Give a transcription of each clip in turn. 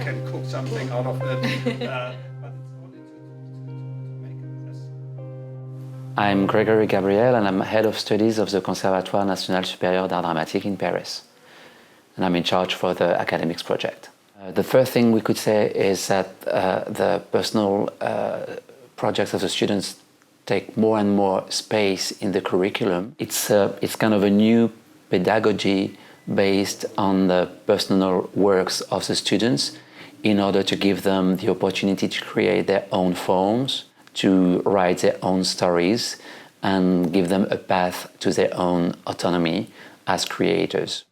can cook something out of it. But it's only to make it less. I'm Gregory Gabriel, and I'm head of studies of the Conservatoire National Supérieur d'Art Dramatique in Paris. And I'm in charge for the academics project. The first thing we could say is that the personal projects of the students take more and more space in the curriculum. It's kind of a new pedagogy based on the personal works of the students in order to give them the opportunity to create their own forms, to write their own stories, and give them a path to their own autonomy as creators.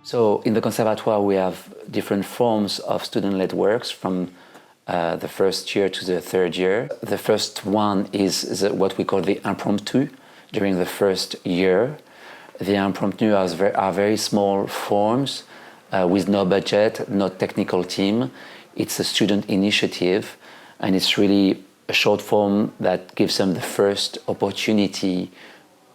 So in the Conservatoire we have different forms of student-led works from the first year to the third year. The first one is what we call the impromptu during the first year. The impromptu are very small forms with no budget, no technical team. It's a student initiative, and it's really a short form that gives them the first opportunity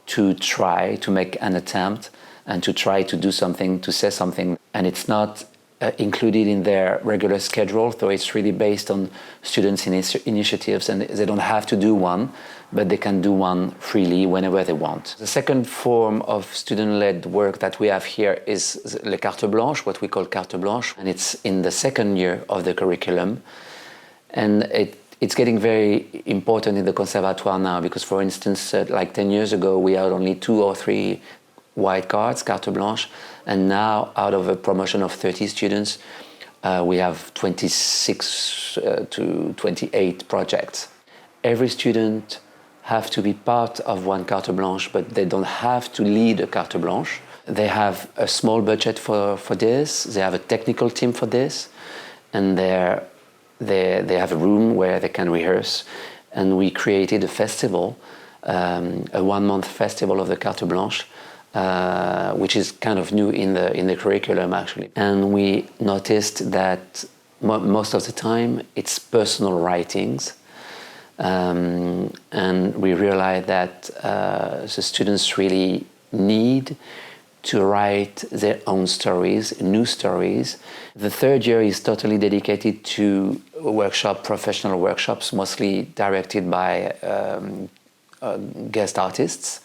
to try to make an attempt and to try to do something, to say something. And it's not included in their regular schedule, so it's really based on students' initiatives, and they don't have to do one, but they can do one freely whenever they want. The second form of student-led work that we have here is Le Carte Blanche, what we call Carte Blanche, and it's in the second year of the curriculum. And it's getting very important in the Conservatoire now, because for instance, like 10 years ago, we had only 2 or 3 white cards, carte blanche, and now out of a promotion of 30 students, we have 26 to 28 projects. Every student have to be part of one carte blanche, but they don't have to lead a carte blanche. They have a small budget for this, they have a technical team for this, and they have a room where they can rehearse. And we created a festival, a 1-month festival of the carte blanche, which is kind of new in the curriculum actually. And we noticed that most of the time it's personal writings, and we realized that the students really need to write their own stories, new stories. The third year is totally dedicated to professional workshops, mostly directed by guest artists,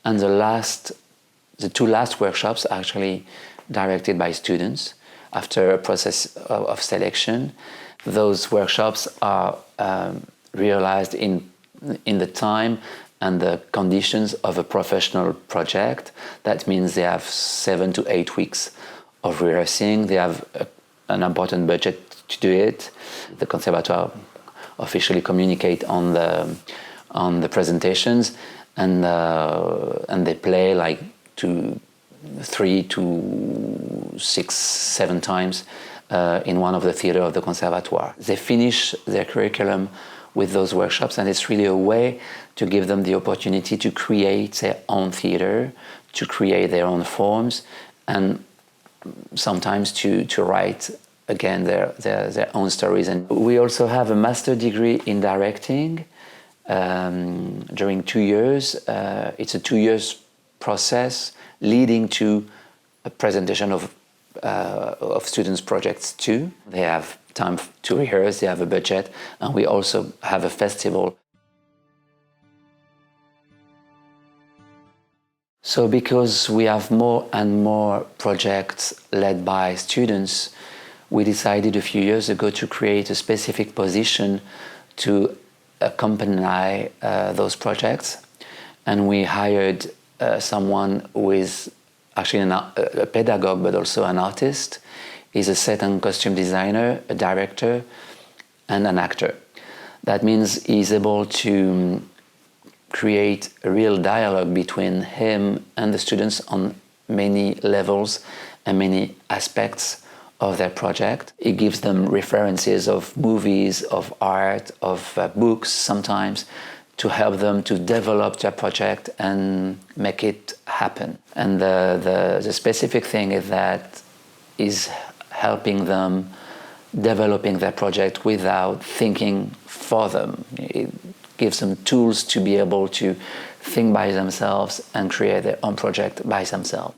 and the 2 last workshops are actually directed by students after a process of selection. Those workshops are realized in the time and the conditions of a professional project. That means they have 7 to 8 weeks of rehearsing. They have an important budget to do it. The Conservatoire officially communicate on the presentations, and they play like 3 to 6, 7 times in one of the theatres of the Conservatoire. They finish their curriculum with those workshops, and it's really a way to give them the opportunity to create their own theatre, to create their own forms, and sometimes to write again their own stories. And we also have a master degree in directing during 2 years. It's a 2 years process leading to a presentation of students' projects too. They have time to rehearse, they have a budget, and we also have a festival. So because we have more and more projects led by students, we decided a few years ago to create a specific position to accompany those projects, and we hired someone who is actually a pedagogue but also an artist. He's a set and costume designer, a director, and an actor. That means he's able to create a real dialogue between him and the students on many levels and many aspects of their project. It gives them references of movies, of art, of books sometimes, to help them to develop their project and make it happen. And the specific thing is that is helping them developing their project without thinking for them. It gives them tools to be able to think by themselves and create their own project by themselves.